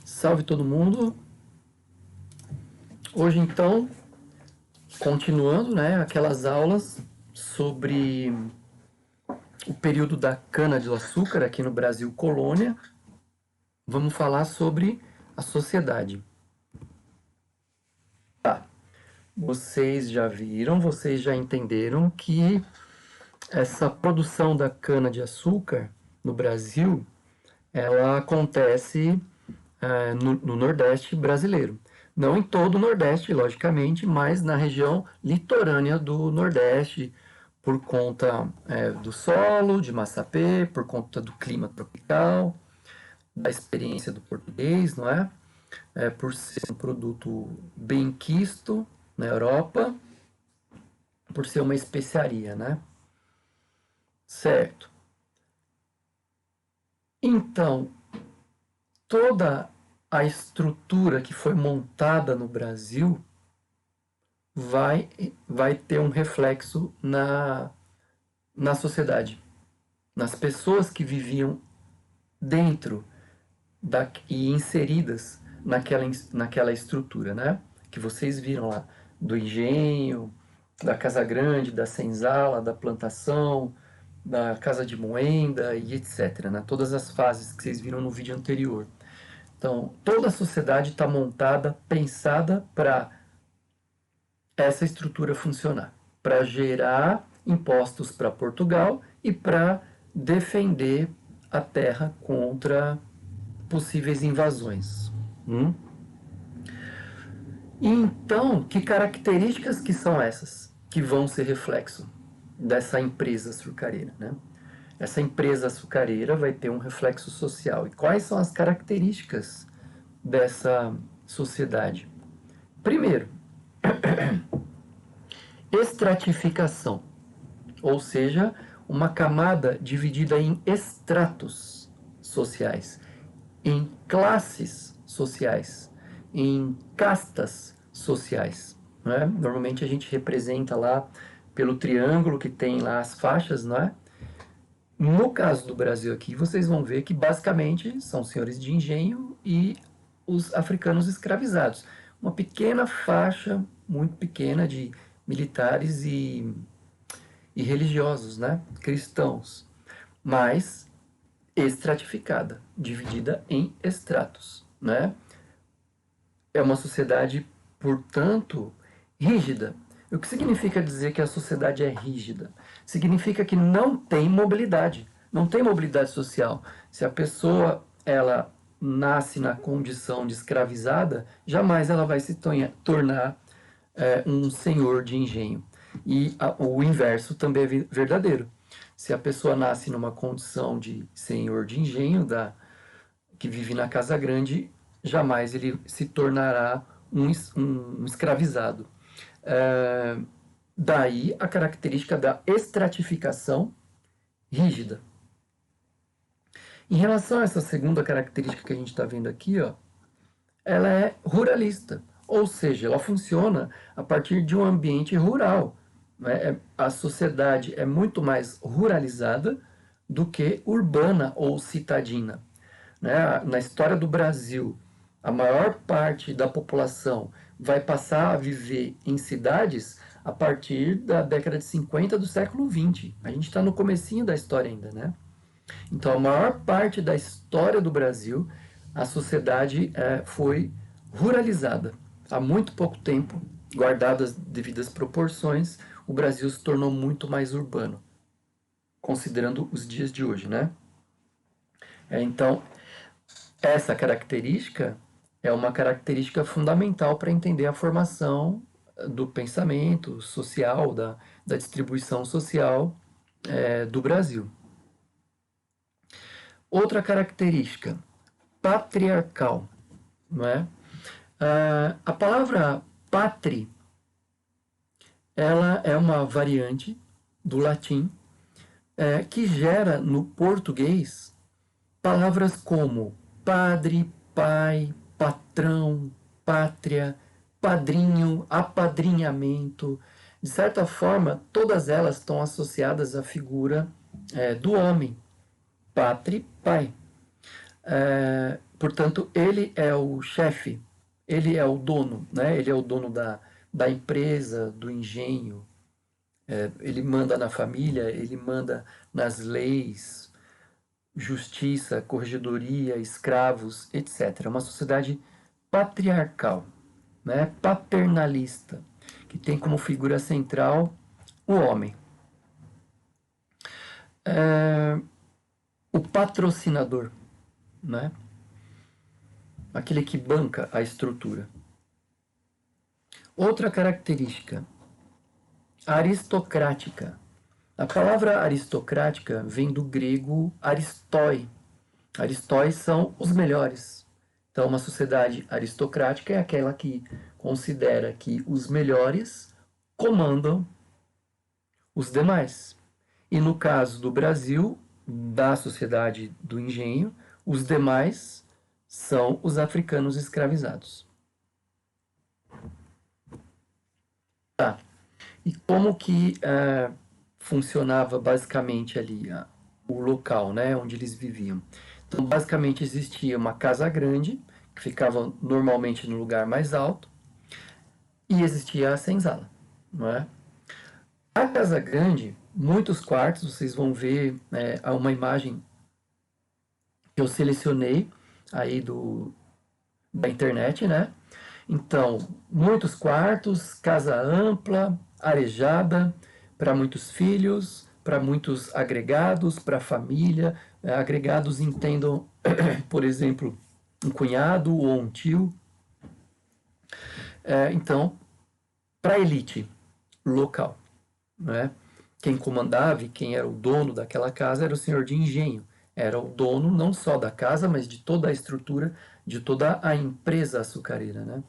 Salve todo mundo! Hoje então, continuando, aquelas aulas sobre o período da cana-de-açúcar aqui no Brasil colônia, vamos falar sobre a sociedade. Tá. Vocês já viram, vocês já entenderam que essa produção da cana-de-açúcar no Brasil, ela acontece no Nordeste brasileiro. Não em todo o Nordeste, logicamente, mas na região litorânea do Nordeste, por conta do solo de Massapê, por conta do clima tropical, da experiência do português, não é? Por ser um produto bem quisto na Europa, por ser uma especiaria, né? Certo. Então, toda a estrutura que foi montada no Brasil vai ter um reflexo na sociedade, nas pessoas que viviam dentro e inseridas naquela estrutura, né? Que vocês viram lá, do engenho, da Casa Grande, da senzala, da plantação, da casa de moenda e etc. Né? Todas as fases que vocês viram no vídeo anterior. Então, toda a sociedade está montada, pensada para essa estrutura funcionar, para gerar impostos para Portugal e para defender a terra contra possíveis invasões. Então, que características que são essas que vão ser reflexo dessa empresa açucareira, né? Essa empresa açucareira vai ter um reflexo social. E quais são as características dessa sociedade? Primeiro, estratificação, ou seja, uma camada dividida em estratos sociais, em classes sociais, em castas sociais. Né? Normalmente a gente representa lá pelo triângulo que tem lá as faixas, não é? No caso do Brasil aqui, vocês vão ver que basicamente são senhores de engenho e os africanos escravizados. Uma pequena faixa, muito pequena, de militares e religiosos, né? Cristãos, mas estratificada, dividida em estratos, né? É uma sociedade, portanto, rígida. O que significa dizer que a sociedade é rígida? Significa que não tem mobilidade, não tem mobilidade social. Se a pessoa ela nasce na condição de escravizada, jamais ela vai se tornar um senhor de engenho. E o inverso também é verdadeiro. Se a pessoa nasce numa condição de senhor de engenho, que vive na casa grande, jamais ele se tornará um escravizado. Daí a característica da estratificação rígida. Em relação a essa segunda característica que a gente está vendo aqui, ó, ela é ruralista, ou seja, ela funciona a partir de um ambiente rural. Né? A sociedade é muito mais ruralizada do que urbana ou citadina. Né? Na história do Brasil, a maior parte da população vai passar a viver em cidades a partir da década de 50 do século XX. A gente está no comecinho da história ainda, né? Então, a maior parte da história do Brasil, a sociedade foi ruralizada. Há muito pouco tempo, guardadas devidas proporções, o Brasil se tornou muito mais urbano, considerando os dias de hoje, né? Então, essa característica é uma característica fundamental para entender a formação do pensamento social, da distribuição social do Brasil. Outra característica, patriarcal. Não é? A palavra patri, ela é uma variante do latim que gera no português palavras como padre, pai, patrão, pátria, padrinho, apadrinhamento. De certa forma, todas elas estão associadas à figura do homem, pátria, pai. Portanto, ele é o chefe, ele é o dono, né? Ele é o dono da empresa, do engenho, ele manda na família, ele manda nas leis, justiça, corregedoria, escravos, etc. É uma sociedade patriarcal, né? Paternalista, que tem como figura central o homem. O patrocinador, né? Aquele que banca a estrutura. Outra característica, aristocrática. A palavra aristocrática vem do grego aristói. Aristóis são os melhores. Então, uma sociedade aristocrática é aquela que considera que os melhores comandam os demais. E no caso do Brasil, da sociedade do engenho, os demais são os africanos escravizados. Tá. E como que funcionava basicamente ali o local, né, onde eles viviam? Então, basicamente existia uma casa grande, que ficava normalmente no lugar mais alto, e existia a senzala, não é? A casa grande, muitos quartos, vocês vão ver uma imagem que eu selecionei aí da internet, né? Então, muitos quartos, casa ampla, arejada, para muitos filhos, para muitos agregados, para a família. Agregados entendam, por exemplo, um cunhado ou um tio. Então, para a elite local, né? Quem comandava e quem era o dono daquela casa era o senhor de engenho. Era o dono não só da casa, mas de toda a estrutura, de toda a empresa açucareira, né?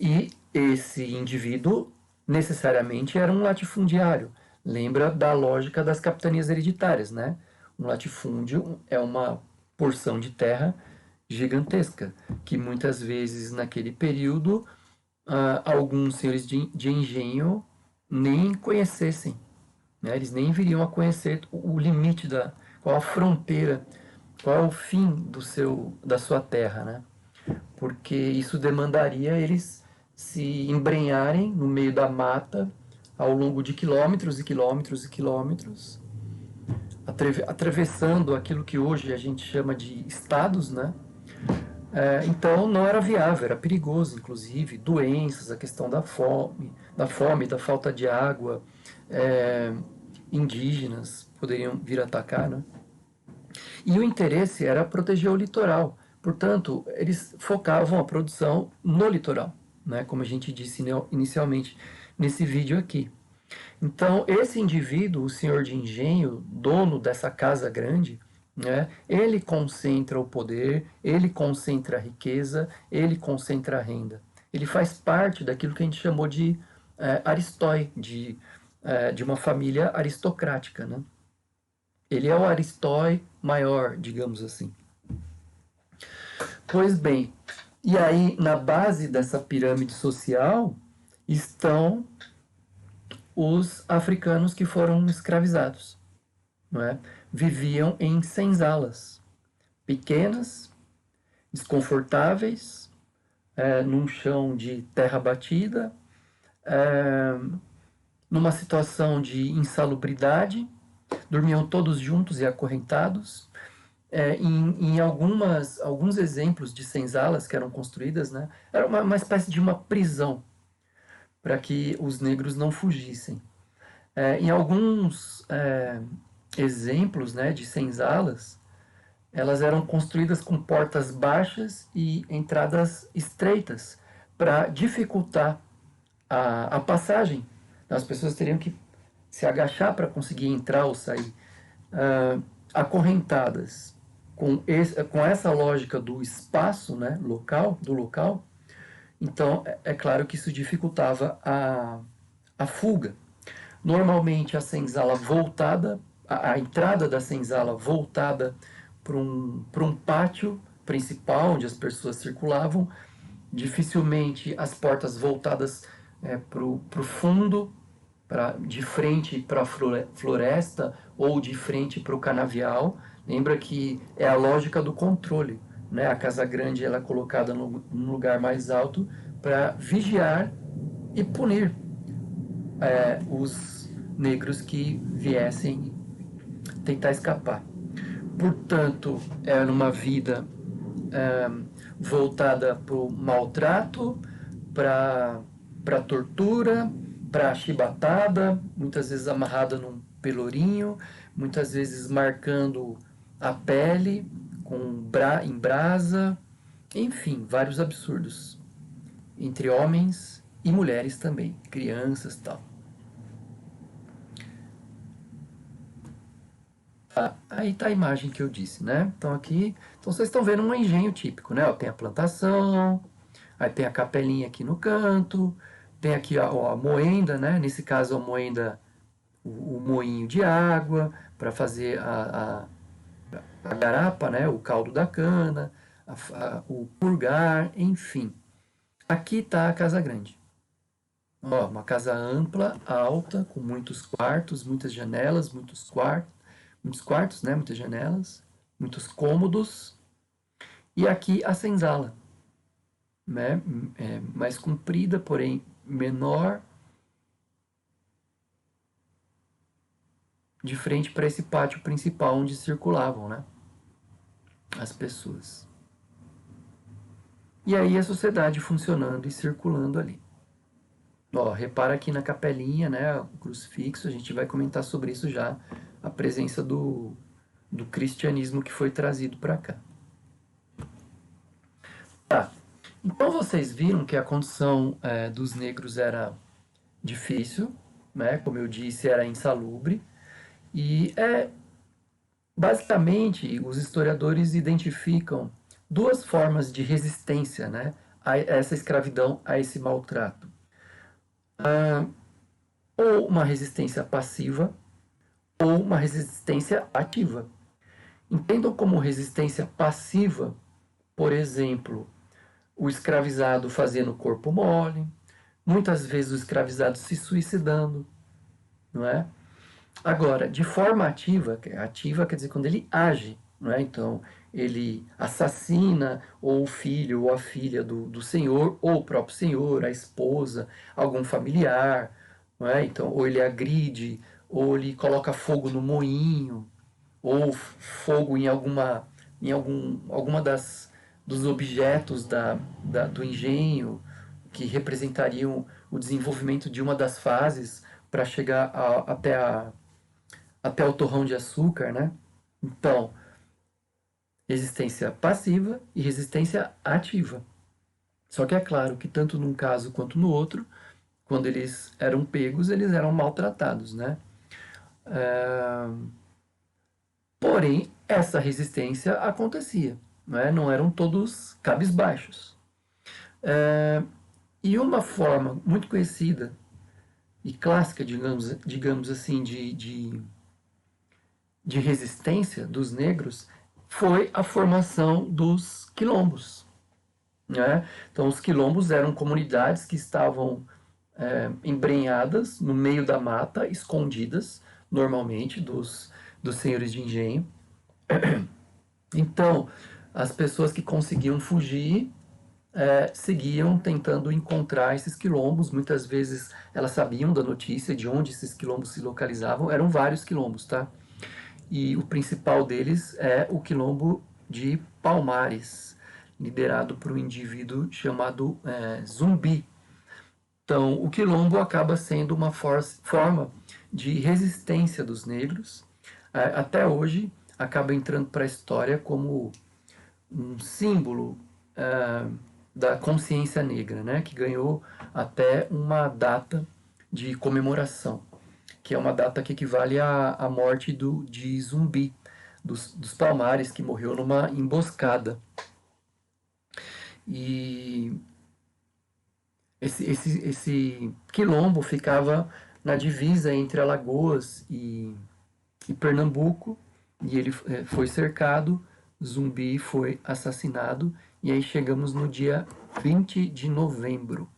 E esse indivíduo necessariamente era um latifundiário. Lembra da lógica das capitanias hereditárias, né? Um latifúndio é uma porção de terra gigantesca, que muitas vezes naquele período alguns senhores de engenho nem conhecessem, né? Eles nem viriam a conhecer o limite qual a fronteira, qual é o fim da sua terra, né? Porque isso demandaria eles se embrenharem no meio da mata ao longo de quilômetros e quilômetros e quilômetros, atravessando aquilo que hoje a gente chama de estados, né? Então não era viável, era perigoso, inclusive, doenças, a questão da fome, da falta de água, indígenas poderiam vir atacar, né? E o interesse era proteger o litoral. Portanto, eles focavam a produção no litoral, né? Como a gente disse inicialmente nesse vídeo aqui. Então, esse indivíduo, o senhor de engenho, dono dessa casa grande, né, ele concentra o poder, ele concentra a riqueza, ele concentra a renda. Ele faz parte daquilo que a gente chamou de aristói, de uma família aristocrática, né? Ele é o aristói maior, digamos assim. Pois bem, e aí na base dessa pirâmide social estão os africanos que foram escravizados, não é? Viviam em senzalas pequenas, desconfortáveis, num chão de terra batida, numa situação de insalubridade, dormiam todos juntos e acorrentados. Em alguns exemplos de senzalas que eram construídas, né, era uma espécie de uma prisão para que os negros não fugissem. Em alguns exemplos, né, de senzalas, elas eram construídas com portas baixas e entradas estreitas para dificultar a passagem. As pessoas teriam que se agachar para conseguir entrar ou sair. Acorrentadas com essa lógica do espaço, né, do local, então é claro que isso dificultava a fuga. Normalmente a senzala voltada, a entrada da senzala voltada para um pátio principal, onde as pessoas circulavam, dificilmente as portas voltadas para o fundo, de frente para a floresta ou de frente para o canavial, Lembra que é a lógica do controle, né? A Casa Grande ela é colocada num lugar mais alto para vigiar e punir os negros que viessem tentar escapar. Portanto, é numa vida é, voltada para o maltrato, para a tortura, para a chibatada, muitas vezes amarrada num pelourinho, muitas vezes marcando a pele em brasa, enfim, vários absurdos. Entre homens e mulheres também, crianças e tal. Aí tá a imagem que eu disse, né? Então aqui, então vocês estão vendo um engenho típico, né? Ó, tem a plantação, aí tem a capelinha aqui no canto, tem aqui a moenda, né? Nesse caso a moenda, o moinho de água para fazer a garapa, né? O caldo da cana, o purgar, enfim. Aqui tá a casa grande. Ó, uma casa ampla, alta, com muitos quartos, muitas janelas, muitos quartos, né? Muitas janelas, muitos cômodos. E aqui a senzala, né? Mais comprida, porém menor, de frente para esse pátio principal onde circulavam, né? As pessoas. E aí a sociedade funcionando e circulando ali. Ó, repara aqui na capelinha, né? O crucifixo, a gente vai comentar sobre isso já, a presença do cristianismo que foi trazido para cá. Tá. Então vocês viram que a condição dos negros era difícil, né? Como eu disse, era insalubre. E basicamente os historiadores identificam duas formas de resistência, né, a essa escravidão, a esse maltrato. Ou uma resistência passiva ou uma resistência ativa. Entendam como resistência passiva, por exemplo, o escravizado fazendo corpo mole, muitas vezes o escravizado se suicidando, não é? Agora, de forma ativa quer dizer quando ele age, não é? Então, ele assassina ou o filho ou a filha do senhor, ou o próprio senhor, a esposa, algum familiar, não é? Então, ou ele agride, ou ele coloca fogo no moinho, ou fogo alguma dos objetos do engenho que representariam o desenvolvimento de uma das fases para chegar até o torrão de açúcar, né? Então, resistência passiva e resistência ativa. Só que é claro que tanto num caso quanto no outro, quando eles eram pegos, eles eram maltratados, né? Porém, essa resistência acontecia, né? Não eram todos cabisbaixos. E uma forma muito conhecida e clássica, digamos assim, de resistência dos negros foi a formação dos quilombos. Né? Então, os quilombos eram comunidades que estavam embrenhadas no meio da mata, escondidas, normalmente, dos senhores de engenho. Então, as pessoas que conseguiam fugir seguiam tentando encontrar esses quilombos. Muitas vezes elas sabiam da notícia de onde esses quilombos se localizavam. Eram vários quilombos, tá? E o principal deles é o quilombo de Palmares, liderado por um indivíduo chamado Zumbi. Então, o quilombo acaba sendo uma forma de resistência dos negros. Até hoje, acaba entrando para a história como um símbolo da consciência negra, né? Que ganhou até uma data de comemoração, que é uma data que equivale à morte de Zumbi, dos Palmares, que morreu numa emboscada. E esse quilombo ficava na divisa entre Alagoas e Pernambuco, e ele foi cercado, Zumbi foi assassinado, e aí chegamos no dia 20 de novembro,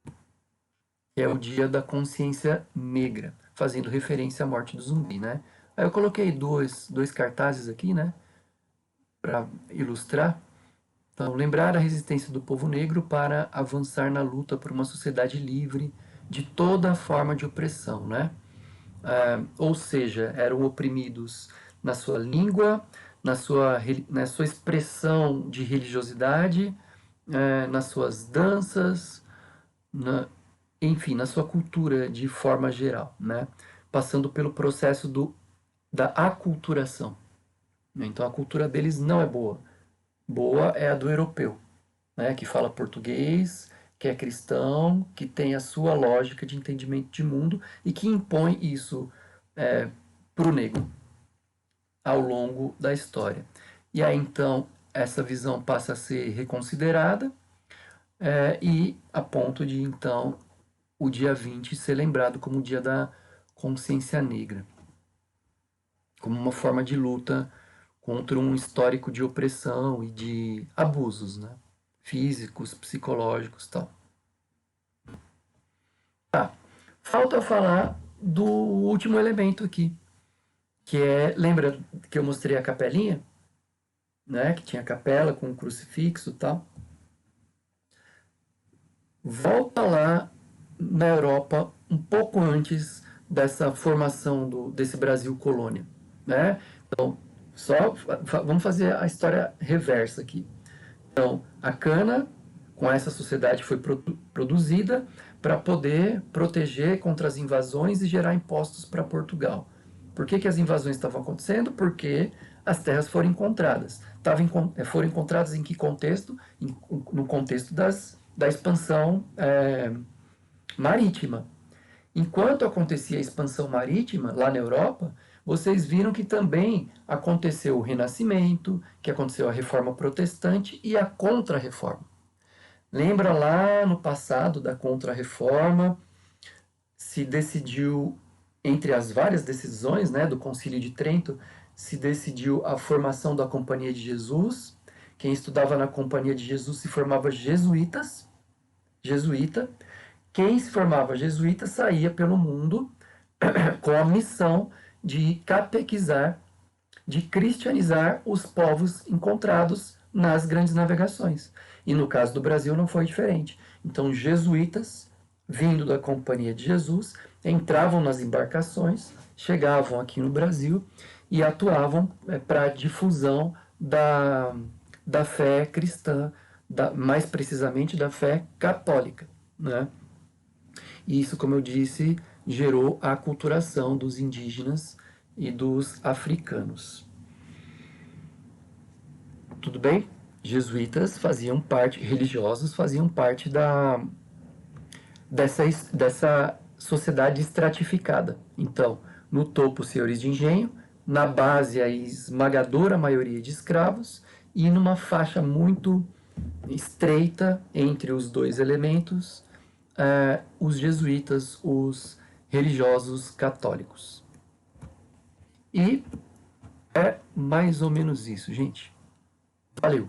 que é o dia da consciência negra, fazendo referência à morte do Zumbi, né? Aí eu coloquei dois cartazes aqui, né, para ilustrar. Então, lembrar a resistência do povo negro para avançar na luta por uma sociedade livre de toda forma de opressão, né? Ou seja, eram oprimidos na sua língua, na sua expressão de religiosidade, nas suas danças, na, enfim, na sua cultura de forma geral, né? Passando pelo processo da aculturação. Então a cultura deles não é boa. Boa é a do europeu, né? Que fala português, que é cristão, que tem a sua lógica de entendimento de mundo e que impõe isso para o negro ao longo da história. E aí então essa visão passa a ser reconsiderada e a ponto de então o dia 20 ser lembrado como o dia da consciência negra, como uma forma de luta contra um histórico de opressão e de abusos, né? Físicos, psicológicos, tal. Tá. Falta falar do último elemento aqui, que é, lembra que eu mostrei a capelinha, né? Que tinha a capela com o crucifixo, e tal. Volta lá na Europa um pouco antes dessa formação desse Brasil colônia, né? Então, vamos fazer a história reversa aqui. Então, a cana com essa sociedade foi produzida para poder proteger contra as invasões e gerar impostos para Portugal. Por que as invasões estavam acontecendo? Porque as terras foram encontradas. Foram encontradas em que contexto? No contexto da expansão marítima. Enquanto acontecia a expansão marítima lá na Europa, vocês viram que também aconteceu o Renascimento, que aconteceu a Reforma Protestante e a Contra-Reforma. Lembra lá no passado da Contra-Reforma, se decidiu, entre as várias decisões, né, do Concílio de Trento, se decidiu a formação da Companhia de Jesus. Quem estudava na Companhia de Jesus se formava jesuíta. Quem se formava jesuíta saía pelo mundo com a missão de catequizar, de cristianizar os povos encontrados nas grandes navegações. E no caso do Brasil não foi diferente. Então, jesuítas, vindo da Companhia de Jesus, entravam nas embarcações, chegavam aqui no Brasil e atuavam para a difusão da fé cristã, mais precisamente da fé católica, né? E isso, como eu disse, gerou a aculturação dos indígenas e dos africanos. Tudo bem? Jesuítas faziam parte, religiosos faziam parte dessa sociedade estratificada. Então, no topo, senhores de engenho, na base, a esmagadora maioria de escravos, e numa faixa muito estreita entre os dois elementos, os jesuítas, os religiosos católicos. E é mais ou menos isso, gente. Valeu!